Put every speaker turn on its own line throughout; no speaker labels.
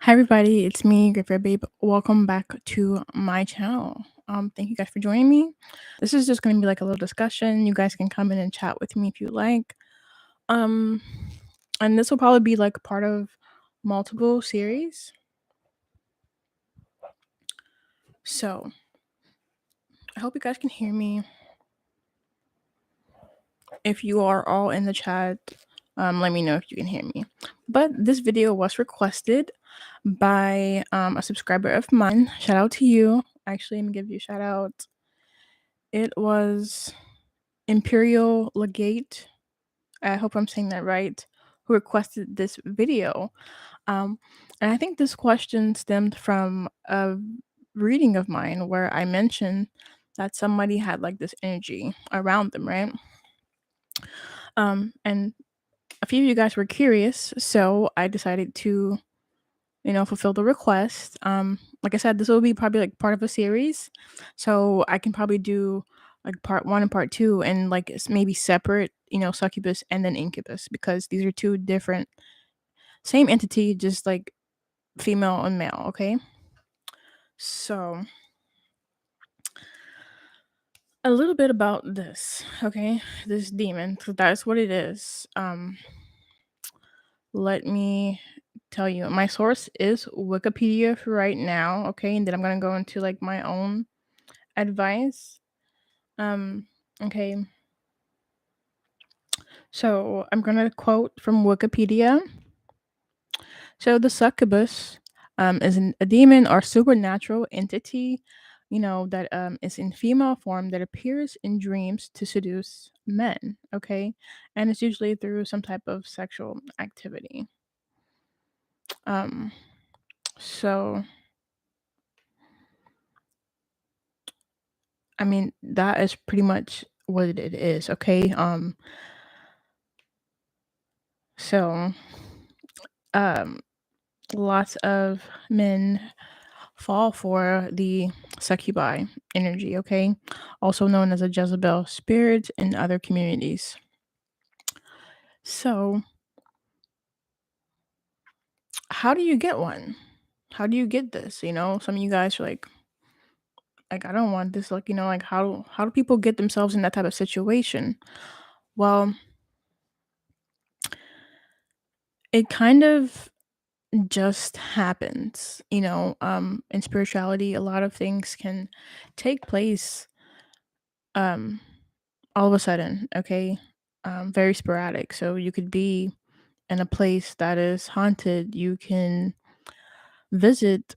Hi everybody, it's me, Great Red Babe. Welcome back to my channel. Thank you guys for joining me. This is just gonna be like a little discussion. You guys can come in and chat with me if you like. Um, and this will probably be like part of multiple series. So I hope you guys can hear me. If you are all in the chat, let me know if you can hear me. But this video was requested by a subscriber of mine. Shout out to you. Actually, let me give you a shout out. It was Imperial Legate, I hope I'm saying that right, who requested this video. And I think this question stemmed from a reading of mine where I mentioned that somebody had like this energy around them, right? And a few of you guys were curious, so I decided to, fulfill the request. Like I said, this will be probably like part of a series, so I can probably do like part one and part two, and like maybe separate, succubus and then incubus, because these are two different, same entity, just like female and male. Okay, so a little bit about this. Okay, this demon, 'cause that's what it is. Let me tell you, my source is Wikipedia for right now. Okay, and then I'm gonna go into like my own advice. Okay. So I'm gonna quote from Wikipedia. So the succubus is a demon or supernatural entity, that is in female form that appears in dreams to seduce men. Okay, and it's usually through some type of sexual activity. Um, so I mean that is pretty much what it is. Okay. So um, lots of men fall for the Succubi energy, okay? Also known as a Jezebel spirit in other communities. So, how do you get one? How do you get this? Some of you guys are like I don't want this. Like, like how do people get themselves in that type of situation? Well, it kind of just happens, in spirituality. A lot of things can take place um all of a sudden, okay? Very sporadic. So you could be in a place that is haunted. You can visit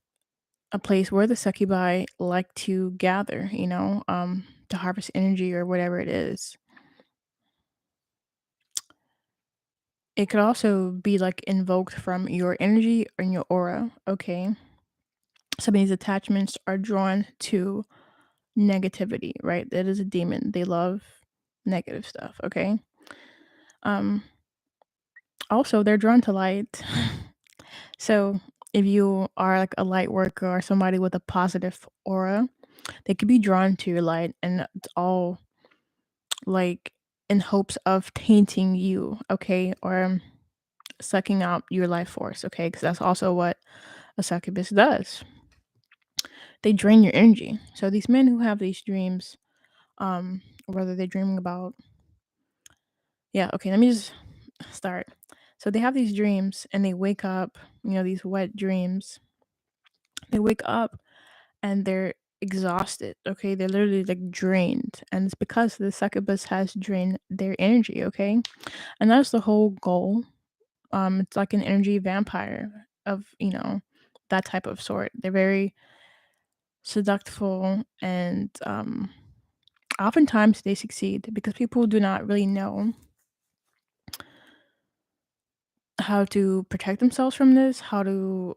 a place where the succubi like to gather, to harvest energy or whatever it is. It could also be like invoked from your energy or your aura, okay? Some of these attachments are drawn to negativity, right? That is a demon. They love negative stuff, okay? Um Also, they're drawn to light. So, if you are like a light worker or somebody with a positive aura, they could be drawn to your light, and it's all like in hopes of tainting you, okay? Or sucking out your life force, okay? Because that's also what a succubus does. They drain your energy. So these men who have these dreams, whether they're dreaming about, yeah, okay, let me just start. So they have these dreams and they wake up, these wet dreams. They wake up and they're exhausted, okay? They're literally like drained. And it's because the succubus has drained their energy, okay? And that's the whole goal. It's like an energy vampire of, that type of sort. They're very seductive, and oftentimes they succeed because people do not really know how to protect themselves from this, how to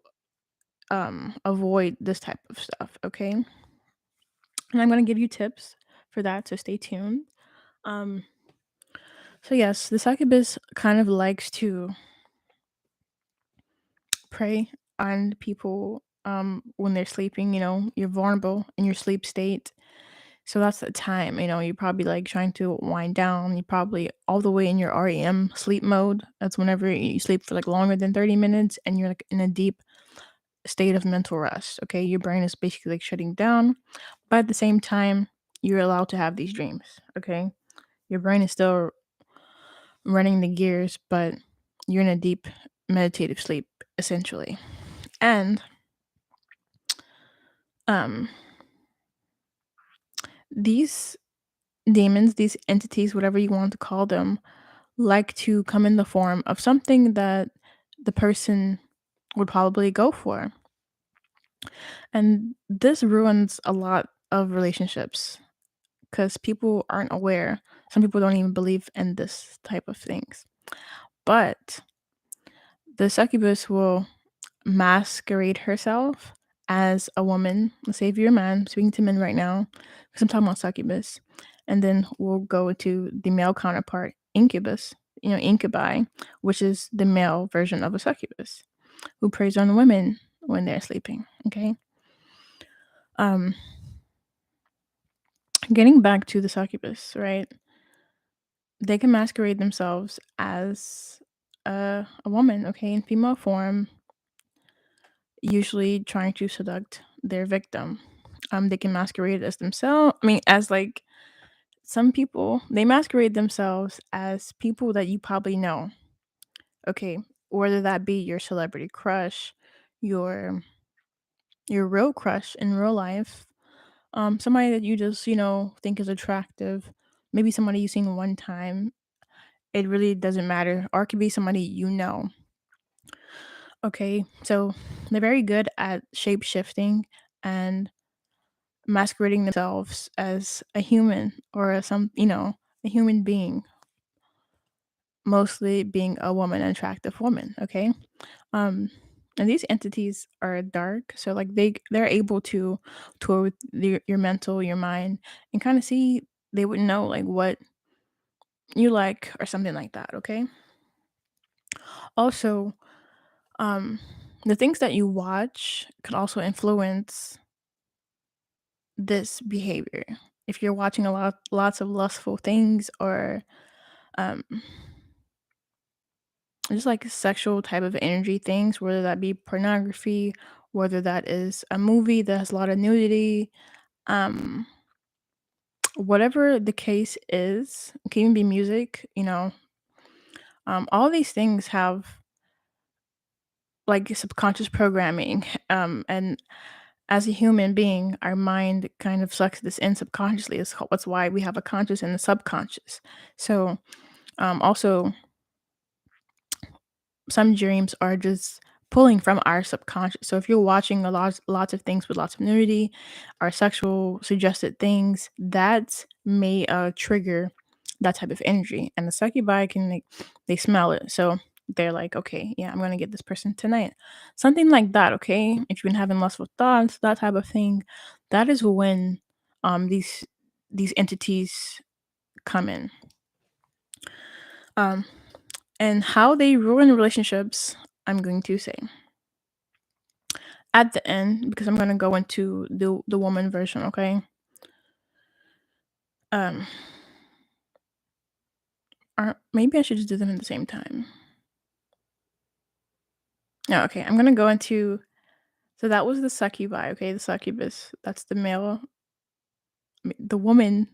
avoid this type of stuff, okay? And I'm going to give you tips for that, so stay tuned. um so yes, the succubus kind of likes to prey on people when they're sleeping. You're vulnerable in your sleep state, so that's the time, you're probably like trying to wind down. You're probably all the way in your REM sleep mode. That's whenever you sleep for like longer than 30 minutes and you're like in a deep state of mental rest. Okay, your brain is basically like shutting down, but at the same time, you're allowed to have these dreams. Okay, your brain is still running the gears, but you're in a deep meditative sleep essentially. And um these demons, these entities, whatever you want to call them, like to come in the form of something that the person would probably go for. And this ruins a lot of relationships because people aren't aware. Some people don't even believe in this type of things. But the succubus will masquerade herself as a woman. Let's say if you're a man, I'm speaking to men right now, because I'm talking about succubus. And then we'll go to the male counterpart, incubus, incubi, which is the male version of a succubus, who preys on women when they're sleeping. Okay. Um, Getting back to the succubus, right? They can masquerade themselves as a woman, okay, in female form, usually trying to seduct their victim. They can masquerade as themselves. I mean, as like some people, they masquerade themselves as people that you probably know. Okay, whether that be your celebrity crush, your your real crush in real life, somebody that you just think is attractive, maybe somebody you've seen one time. It really doesn't matter, or it could be somebody you know. Okay, so they're very good at shape shifting and masquerading themselves as a human or as a human being, mostly being a woman, an attractive woman. Okay, um, and these entities are dark, so like they're able to tour with your mental, your mind, and kind of see. They would know like what you like or something like that. Okay, also, um, the things that you watch can also influence this behavior. If you're watching lots of lustful things or um just like sexual type of energy things, whether that be pornography, whether that is a movie that has a lot of nudity, um whatever the case is, it can even be music, all these things have like subconscious programming, and as a human being, our mind kind of sucks this in subconsciously. That's why we have a conscious and a subconscious. So also, some dreams are just pulling from our subconscious. So if you're watching lots of things with lots of nudity or sexual suggested things, that may trigger that type of energy. And the succubi can they smell it. So they're like, okay, yeah, I'm gonna get this person tonight. Something like that, okay? If you've been having lustful thoughts, that type of thing, that is when these entities come in. Um and how they ruin relationships, I'm going to say at the end, because I'm gonna go into the woman version, okay? Um, or maybe I should just do them at the same time. No, okay, I'm gonna go into. So that was the succubi, okay? The succubus. That's the male, the woman,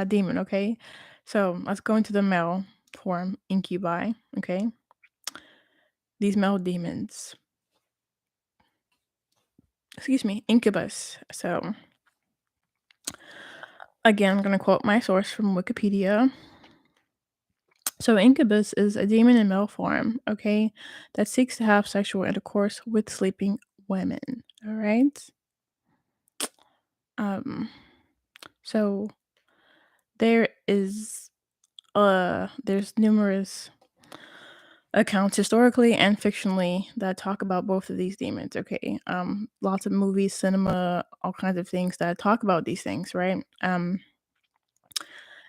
demon, okay? So let's go into the male form, incubi, okay? These male demons. Excuse me, incubus. So again, I'm gonna quote my source from Wikipedia. So, incubus is a demon in male form, okay, that seeks to have sexual intercourse with sleeping women. All right. Um. So there's numerous accounts historically and fictionally that talk about both of these demons. Okay. Lots of movies, cinema, all kinds of things that talk about these things, right?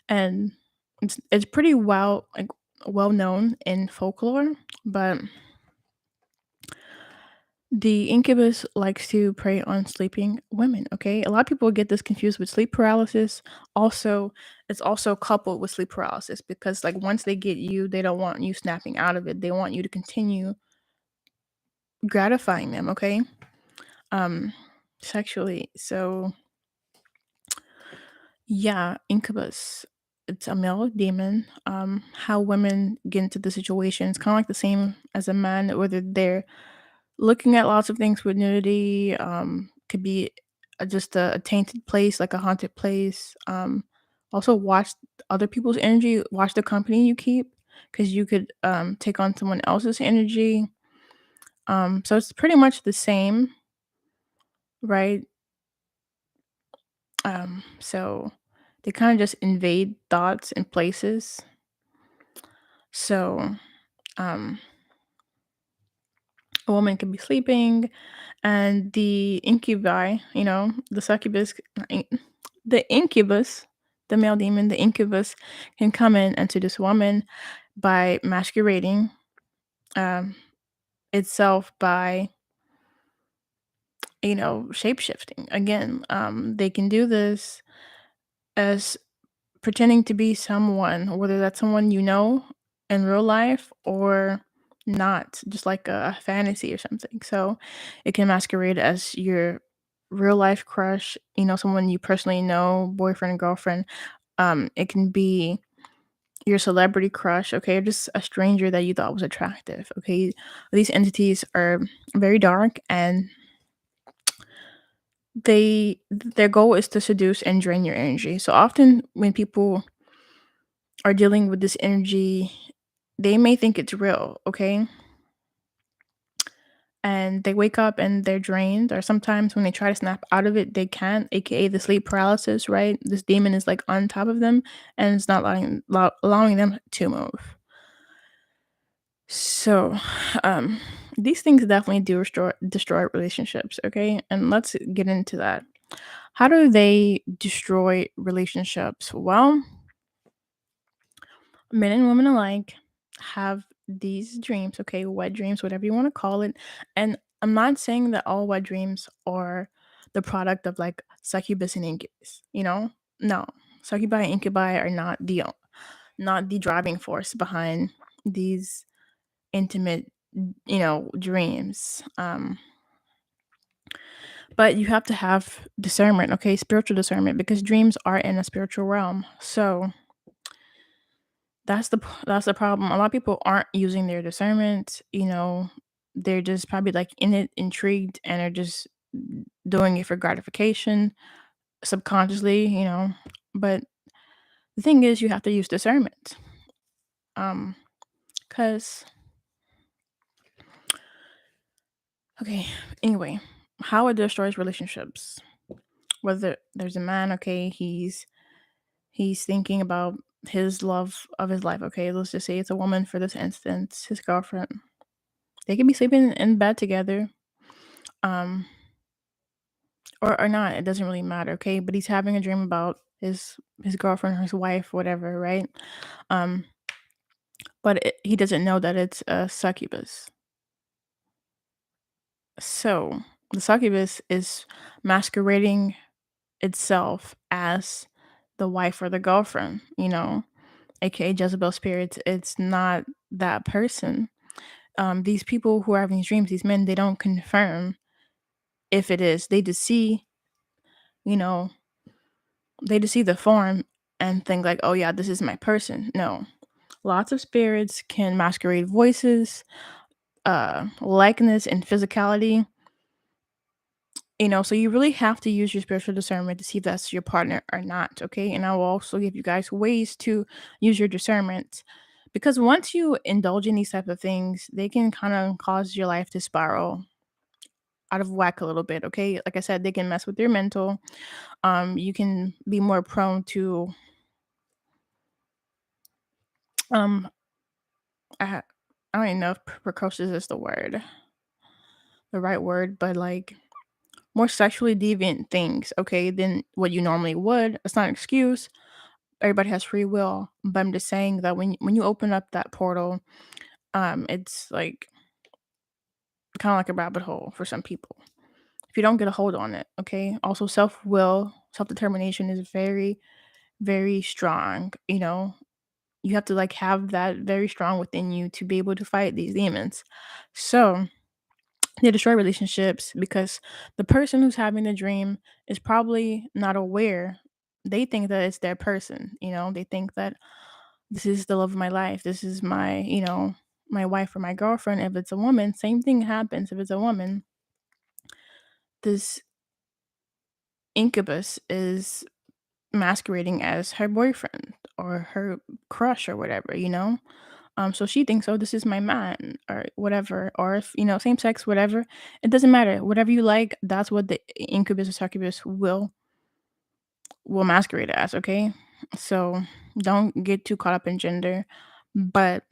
And it's pretty well known in folklore, but the incubus likes to prey on sleeping women, okay? A lot of people get this confused with sleep paralysis. Also, it's also coupled with sleep paralysis because like once they get you, they don't want you snapping out of it. They want you to continue gratifying them, okay? um sexually. So yeah, Incubus. It's a male demon. How women get into the situation, it's kind of like the same as a man, whether they're looking at lots of things with nudity, could be just a tainted place, like a haunted place. Also watch other people's energy, watch the company you keep, because you could take on someone else's energy. So it's pretty much the same, right? So they kind of just invade thoughts and places. So um, a woman could be sleeping, and the incubi, the succubus, the incubus, the male demon, the incubus, can come in and seduce a woman by masquerading um, itself by, shape shifting. Again, they can do this as pretending to be someone, whether that's someone you know in real life or not, just like a fantasy or something. So it can masquerade as your real life crush, someone you personally know, boyfriend, girlfriend. It can be your celebrity crush, okay, or just a stranger that you thought was attractive, okay. These entities are very dark, and their goal is to seduce and drain your energy. So often when people are dealing with this energy, they may think it's real, okay? And they wake up and they're drained, or sometimes when they try to snap out of it, they can't, aka the sleep paralysis, right? This demon is like on top of them and it's not allowing them to move. So, um, these things definitely do destroy relationships, okay? And let's get into that. How do they destroy relationships? Well, men and women alike have these dreams, okay, wet dreams, whatever you want to call it. And I'm not saying that all wet dreams are the product of like succubus and incubus, No. Succubi and incubi are not the driving force behind these intimate, dreams. But you have to have discernment, okay, spiritual discernment, because dreams are in a spiritual realm. So that's the problem. A lot of people aren't using their discernment, they're just probably like in it, intrigued, and are just doing it for gratification subconsciously, But the thing is, you have to use discernment. Um, cause okay, anyway, how it destroys relationships. Whether there's a man, okay, he's thinking about his love of his life. Okay, let's just say it's a woman for this instance, his girlfriend. They can be sleeping in bed together, um, or not. It doesn't really matter. Okay, but he's having a dream about his girlfriend or his wife, whatever, right? Um, but he doesn't know that it's a succubus. So the succubus is masquerading itself as the wife or the girlfriend, aka Jezebel spirits. It's not that person. These people who are having these dreams, these men, they don't confirm if it is. They just see, you know, they just see the form and think like, oh yeah, this is my person. No. Lots of spirits can masquerade voices, likeness, and physicality. So you really have to use your spiritual discernment to see if that's your partner or not, okay? And I will also give you guys ways to use your discernment, because once you indulge in these type of things, they can kind of cause your life to spiral out of whack a little bit, okay? Like I said, they can mess with your mental. You can be more prone to um I, I don't even know if precocious is the right word, but like more sexually deviant things, okay, than what you normally would. It's not an excuse. Everybody has free will, but I'm just saying that when you open up that portal, it's like kind of like a rabbit hole for some people if you don't get a hold on it, okay. Also, self determination is very, very strong. You have to like have that very strong within you to be able to fight these demons. So They destroy relationships because the person who's having the dream is probably not aware. They think that it's their person, they think that this is the love of my life. This is my, my wife or my girlfriend. If it's a woman, same thing happens. If it's a woman, this incubus is masquerading as her boyfriend or her crush or whatever. So she thinks, oh, this is my man or whatever. Or if, same sex, whatever. It doesn't matter. Whatever you like, that's what the incubus or succubus will masquerade as, okay? So don't get too caught up in gender. But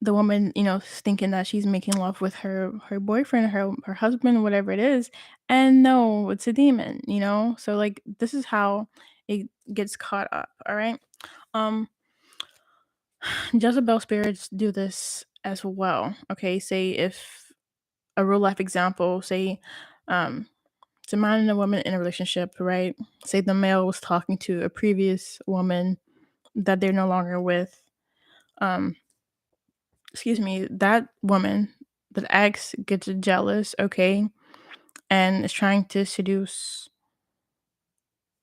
the woman, is thinking that she's making love with her boyfriend, her husband, whatever it is, and no, it's a demon. So like this is how it gets caught up. All right. Um, Jezebel spirits do this as well. Okay, say if a real life example, say, um, it's a man and a woman in a relationship, right? Say the male was talking to a previous woman that they're no longer with. Um, excuse me, that woman, that ex gets jealous, okay, and is trying to seduce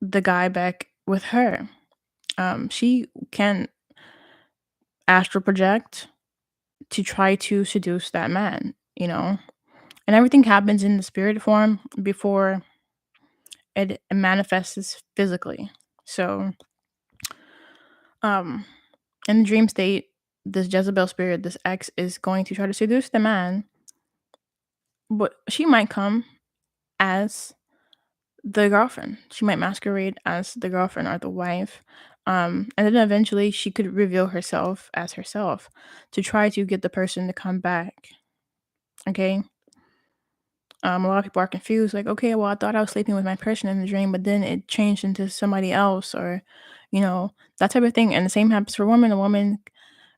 the guy back with her. She can astral project to try to seduce that man. And everything happens in the spirit form before it manifests physically. So, um, in the dream state, this Jezebel spirit, this ex, is going to try to seduce the man, but she might come as the girlfriend. She might masquerade as the girlfriend or the wife. And then eventually she could reveal herself as herself to try to get the person to come back. Okay. A lot of people are confused, like, okay, well, I thought I was sleeping with my person in the dream, but then it changed into somebody else, or, that type of thing. And the same happens for women. A woman,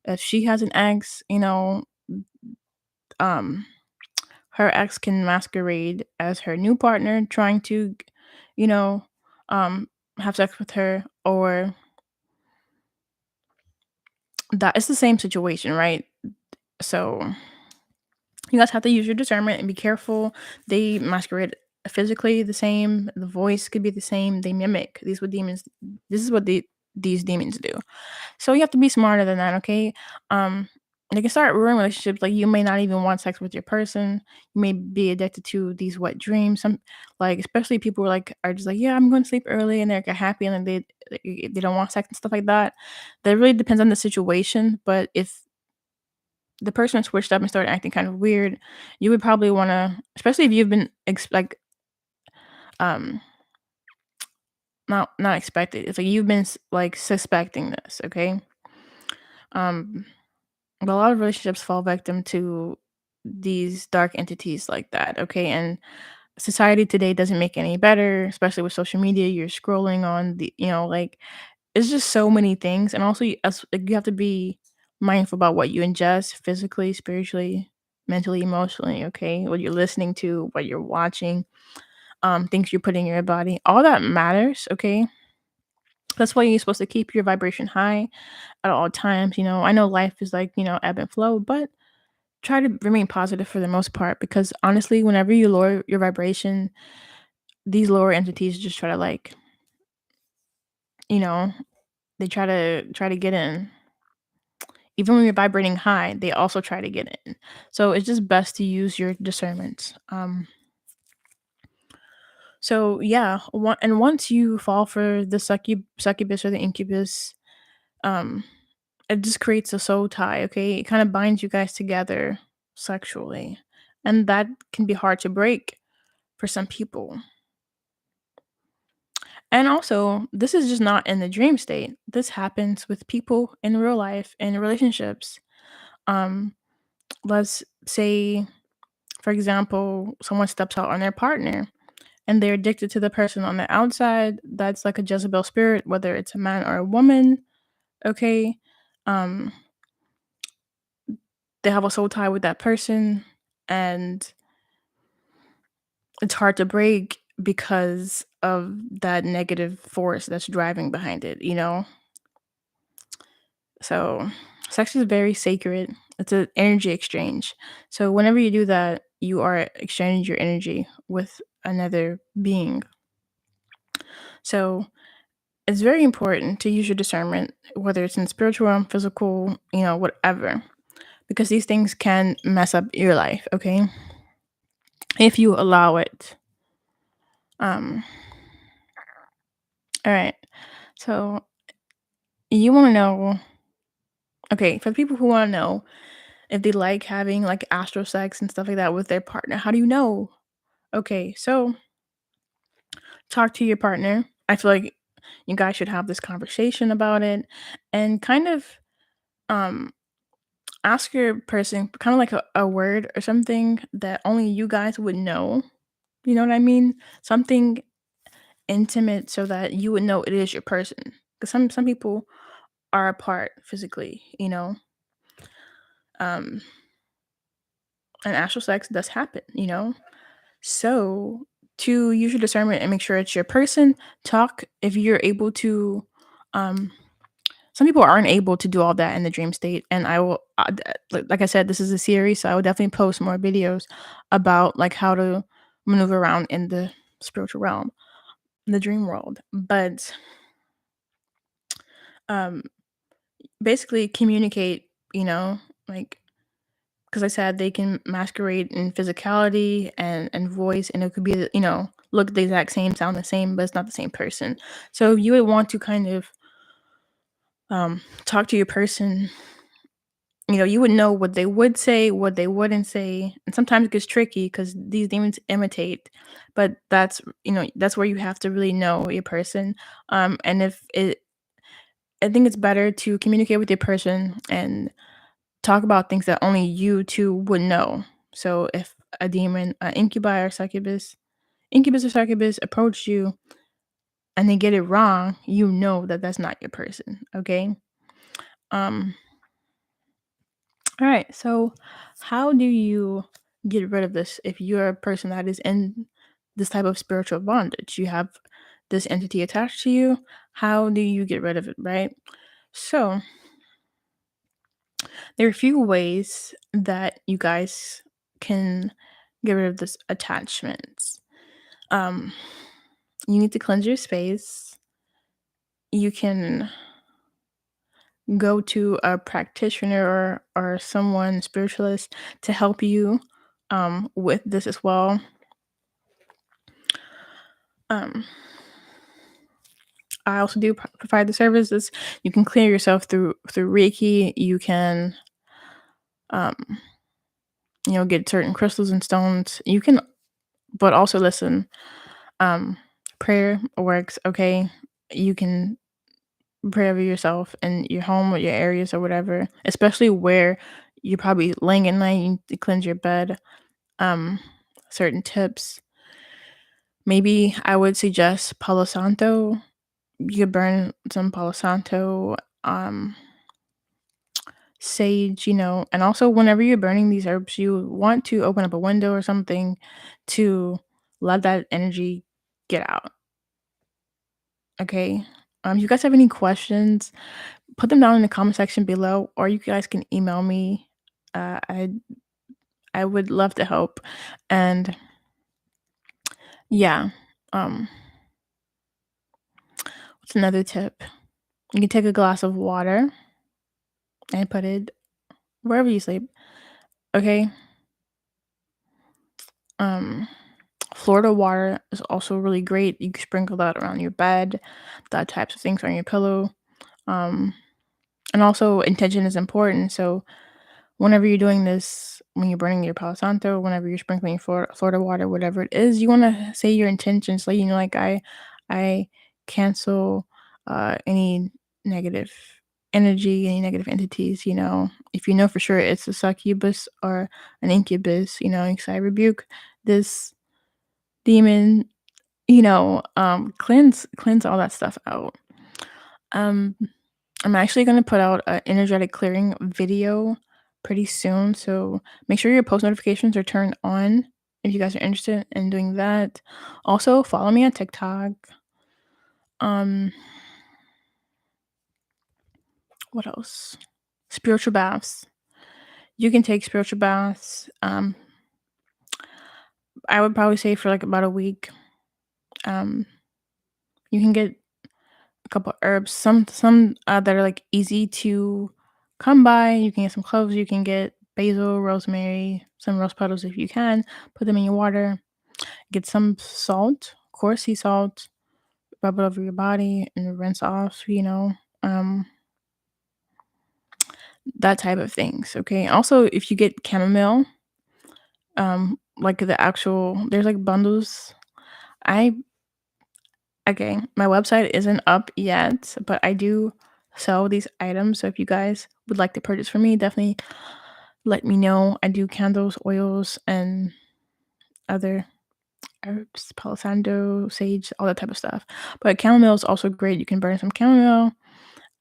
if she has an ex, um, her ex can masquerade as her new partner, trying to, you know, um, have sex with her, or that it's the same situation, right? So you guys have to use your discernment and be careful. They masquerade physically the same. The voice could be the same. They mimic. These what demons. This is what these demons do. So you have to be smarter than that, okay? Um, they can start ruining relationships. Like you may not even want sex with your person. You may be addicted to these wet dreams. Some like especially people who are just like, yeah, I'm going to sleep early, and they're like, happy, and then they don't want sex and stuff like that. That really depends on the situation. But if the person switched up and started acting kind of weird, you would probably want to, especially if you've been um not expected. It's like you've been like suspecting this, okay? Um, but a lot of relationships fall victim to these dark entities like that, okay? And society today doesn't make it any better, especially with social media. You're scrolling on like it's just so many things, and also like, you have to be mindful about what you ingest physically, spiritually, mentally, emotionally. Okay, what you're listening to, what you're watching, things you're putting in your body, all that matters. Okay, that's why you're supposed to keep your vibration high at all times. I know life is like ebb and flow, but try to remain positive for the most part, because honestly, whenever you lower your vibration, these lower entities just try to you know they try to get in. Even when you're vibrating high, they also try to get in. So it's just best to use your discernment. So yeah, and once you fall for the succubus or the incubus, um, it just creates a soul tie. Okay, it kind of binds you guys together sexually, and that can be hard to break for some people. And also, this is just not in the dream state. This happens with people in real life in relationships. Um, let's say, for example, someone steps out on their partner and they're addicted to the person on the outside. That's like a Jezebel spirit, whether it's a man or a woman. Okay. Um, they have a soul tie with that person, and it's hard to break because of that negative force that's driving behind it. So sex is very sacred. It's an energy exchange. So whenever you do that, you are exchanging your energy with another being. So it's very important to use your discernment, whether it's in spiritual realm, physical, whatever, because these things can mess up your life, okay? If you allow it. Um, all right. So you want to know, okay, for the people who want to know if they like having like astral sex and stuff like that with their partner, how do you know? Okay, so talk to your partner. I feel like you guys should have this conversation about it and kind of um ask your person kind of like a word or something that only you guys would know. You know what I mean? Something intimate so that you would know it is your person. Because some people are apart physically, um, and astral sex does happen. So to use your discernment and make sure it's your person, talk if you're able to. Um, some people aren't able to do all that in the dream state, and I will, like I said, this is a series, so I will definitely post more videos about like how to maneuver around in the spiritual realm, the dream world. But um, basically communicate, like because I said they can masquerade in physicality and voice, and it could be look the exact same, sound the same, but it's not the same person. So you would want to kind of talk to your person. You would know what they would say, what they wouldn't say, and sometimes it gets tricky because these demons imitate. But that's where you have to really know your person. And I think it's better to communicate with your person and talk about things that only you two would know. So if a demon, incubus or succubus approach you and they get it wrong, you know that that's not your person. Okay. Um. All right. So, how do you get rid of this if you're a person that is in this type of spiritual bondage? You have this entity attached to you. How do you get rid of it? Right. So there are a few ways that you guys can get rid of this attachment. Um, you need to cleanse your space. You can go to a practitioner or someone spiritualist to help you with this as well. Um, I also do provide the services. You can clear yourself through Reiki. You can, um, get certain crystals and stones. You can, but also listen. Um, prayer works. Okay, you can pray over yourself in your home or your areas or whatever, especially where you're probably laying at night. You need to cleanse your bed. Certain tips. Maybe I would suggest Palo Santo. You could burn some Palo Santo, sage, and also whenever you're burning these herbs, you want to open up a window or something to let that energy get out. Okay. If you guys have any questions, put them down in the comment section below, or you guys can email me. I would love to help. And yeah, um, what's another tip? You can take a glass of water and put it wherever you sleep. Okay. Um, Florida water is also really great. You can sprinkle that around your bed, that types of things on your pillow. Um, and also intention is important. So whenever you're doing this, when you're burning your Palo Santo, whenever you're sprinkling Florida water, whatever it is, you want to say your intentions. Like like I cancel any negative energy, any negative entities. If you know for sure it's a succubus or an incubus, you say I rebuke this demon. Cleanse all that stuff out. Um, I'm actually gonna put out an energetic clearing video pretty soon, so make sure your post notifications are turned on if you guys are interested in doing that. Also, follow me on TikTok. Um, what else? Spiritual baths. You can take spiritual baths. I would probably say for like about a week. Um, you can get a couple herbs, some that are like easy to come by. You can get some cloves. You can get basil, rosemary, some rose petals if you can. Put them in your water. Get some salt, of course, sea salt. Rub it over your body and rinse off. Um, that type of things. Okay. Also, if you get chamomile, like the actual, there's like bundles. I Okay, my website isn't up yet, but I do sell these items. So if you guys would like to purchase from me, definitely let me know. I do candles, oils, and other herbs, palo santo, sage, all that type of stuff. But chamomile is also great. You can burn some chamomile,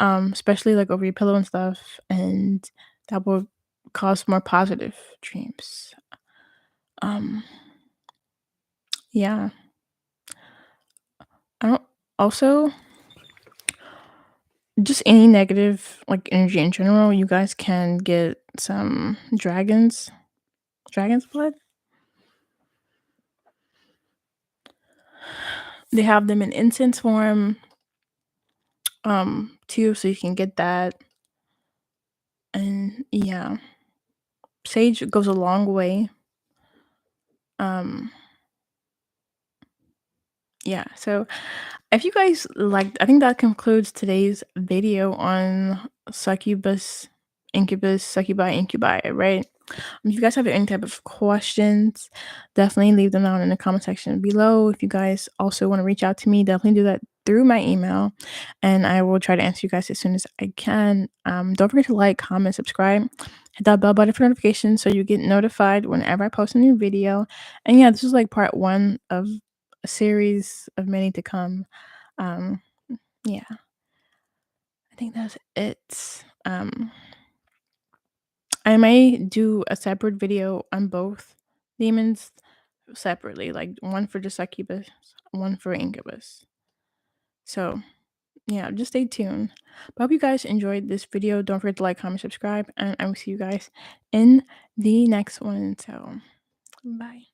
especially like over your pillow and stuff, and that will cause more positive dreams. Um, yeah. I don't also just any negative like energy in general, you guys can get some dragon's blood. They have them in incense form, too, so you can get that. And yeah, sage goes a long way. Um, yeah, so if you guys liked, I think that concludes today's video on Succubus, Incubus, Succubi Incubi, right? If you guys have any type of questions, definitely leave them down in the comment section below. If you guys also want to reach out to me, definitely do that through my email, and I will try to answer you guys as soon as I can. Don't forget to like, comment, subscribe, hit that bell button for notifications so you get notified whenever I post a new video. And yeah, this is like part one of a series of many to come. Um, yeah, I think that's it. I may do a separate video on both demons separately, like one for the succubus, one for incubus. So yeah, just stay tuned. But I hope you guys enjoyed this video. Don't forget to like, comment, subscribe, and I will see you guys in the next one. So bye.